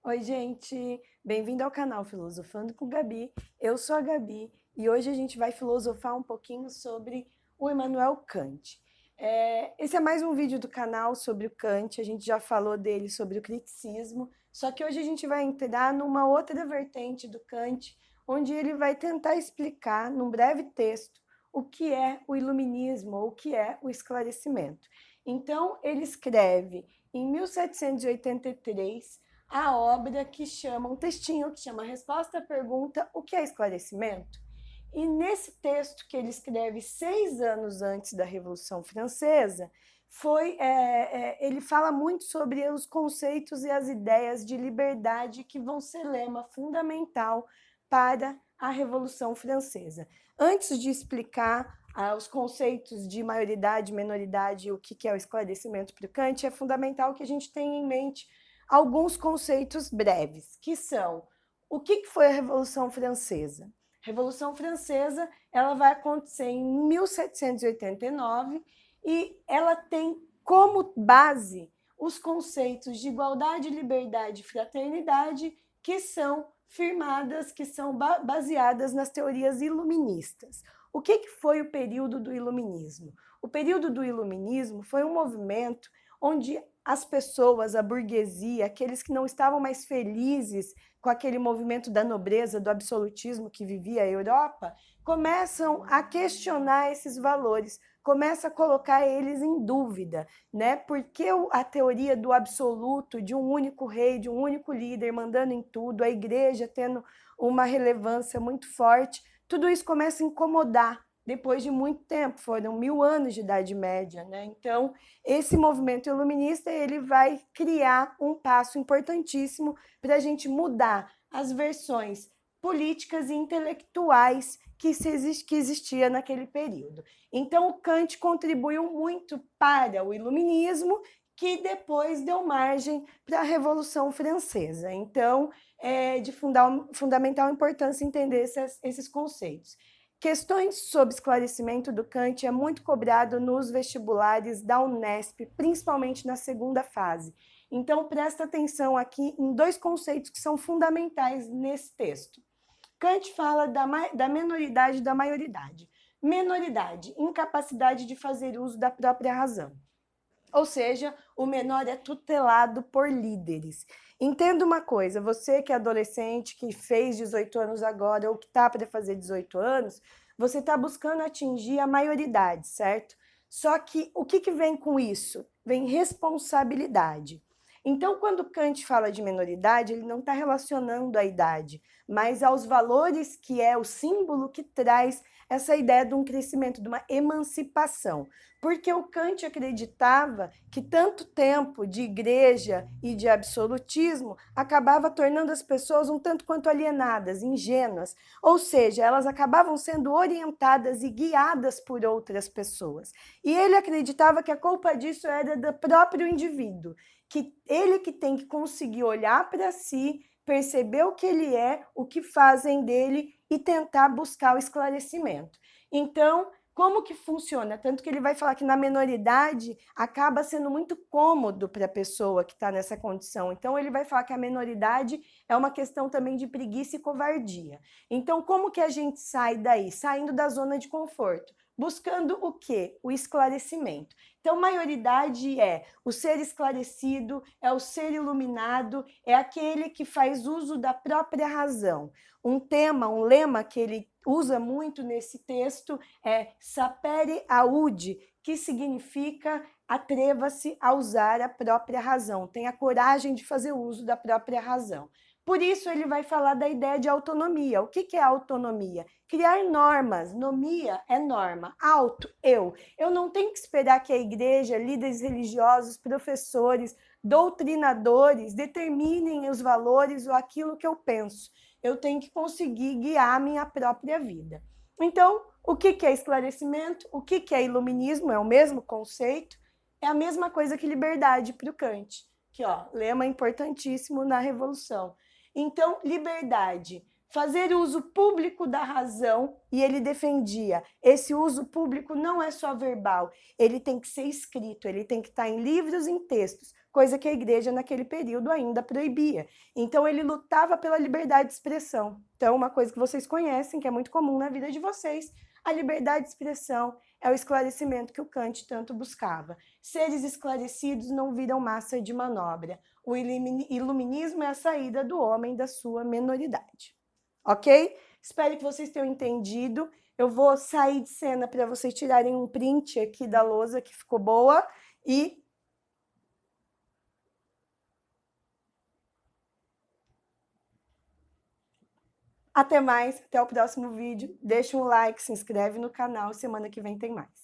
Oi, gente! Bem-vindo ao canal Filosofando com Gabi. Eu sou a Gabi e hoje a gente vai filosofar um pouquinho sobre o Immanuel Kant. Esse é mais um vídeo do canal sobre o Kant, a gente já falou dele sobre o criticismo, só que hoje a gente vai entrar numa outra vertente do Kant, onde ele vai tentar explicar, num breve texto, o que é o iluminismo, ou o que é o esclarecimento. Então, ele escreve em 1783 a obra que chama, um textinho que chama Resposta à Pergunta, o que é esclarecimento? E nesse texto que ele escreve 6 anos antes da Revolução Francesa, ele fala muito sobre os conceitos e as ideias de liberdade que vão ser lema fundamental para a Revolução Francesa. Antes de explicar os conceitos de maioridade, menoridade e o que é o esclarecimento para o Kant, é fundamental que a gente tenha em mente alguns conceitos breves, que são o que foi a Revolução Francesa? A Revolução Francesa ela vai acontecer em 1789 e ela tem como base os conceitos de igualdade, liberdade e fraternidade que são firmadas, que são baseadas nas teorias iluministas. O que foi o período do iluminismo? O período do iluminismo foi um movimento onde as pessoas, a burguesia, aqueles que não estavam mais felizes com aquele movimento da nobreza, do absolutismo que vivia a Europa, começam a questionar esses valores, começa a colocar eles em dúvida, né? Porque a teoria do absoluto, de um único rei, de um único líder mandando em tudo, a igreja tendo uma relevância muito forte, tudo isso começa a incomodar depois de muito tempo, foram 1000 anos de Idade Média, né? Então, esse movimento iluminista ele vai criar um passo importantíssimo para a gente mudar as versões políticas e intelectuais que existia naquele período. Então, o Kant contribuiu muito para o iluminismo, que depois deu margem para a Revolução Francesa. Então, é de fundamental importância entender esses conceitos. Questões sobre esclarecimento do Kant é muito cobrado nos vestibulares da Unesp, principalmente na segunda fase. Então, presta atenção aqui em dois conceitos que são fundamentais nesse texto. Kant fala da menoridade e da maioridade. Menoridade, incapacidade de fazer uso da própria razão. Ou seja, o menor é tutelado por líderes. Entenda uma coisa, você que é adolescente, que fez 18 anos agora ou que está para fazer 18 anos, você está buscando atingir a maioridade, certo? Só que o que vem com isso? Vem responsabilidade. Então, quando Kant fala de menoridade, ele não está relacionando a idade, mas aos valores que é o símbolo que traz essa ideia de um crescimento, de uma emancipação. Porque o Kant acreditava que tanto tempo de igreja e de absolutismo acabava tornando as pessoas um tanto quanto alienadas, ingênuas, ou seja, elas acabavam sendo orientadas e guiadas por outras pessoas. E ele acreditava que a culpa disso era do próprio indivíduo, que ele que tem que conseguir olhar para si, perceber o que ele é, o que fazem dele e tentar buscar o esclarecimento. Então, como que funciona? Tanto que ele vai falar que na menoridade acaba sendo muito cômodo para a pessoa que está nessa condição. Então, ele vai falar que a menoridade é uma questão também de preguiça e covardia. Então, como que a gente sai daí? Saindo da zona de conforto. Buscando o quê? O esclarecimento. Então, maioridade é o ser esclarecido, é o ser iluminado, é aquele que faz uso da própria razão. Um tema, um lema que ele usa muito nesse texto é sapere aude, que significa atreva-se a usar a própria razão, tenha coragem de fazer uso da própria razão. Por isso ele vai falar da ideia de autonomia. O que é autonomia? Criar normas. Nomia é norma. Auto, eu. Eu não tenho que esperar que a igreja, líderes religiosos, professores, doutrinadores determinem os valores ou aquilo que eu penso. Eu tenho que conseguir guiar a minha própria vida. Então, o que é esclarecimento? O que é iluminismo? É o mesmo conceito? É a mesma coisa que liberdade para o Kant, que ó, lema importantíssimo na Revolução. Então, liberdade, fazer uso público da razão, e ele defendia, esse uso público não é só verbal, ele tem que ser escrito, ele tem que estar em livros e em textos, coisa que a igreja naquele período ainda proibia. Então ele lutava pela liberdade de expressão. Então uma coisa que vocês conhecem, que é muito comum na vida de vocês, a liberdade de expressão é o esclarecimento que o Kant tanto buscava. Seres esclarecidos não viram massa de manobra. O iluminismo é a saída do homem da sua menoridade. Ok? Espero que vocês tenham entendido. Eu vou sair de cena para vocês tirarem um print aqui da lousa que ficou boa e até mais, até o próximo vídeo. Deixa um like, se inscreve no canal, semana que vem tem mais.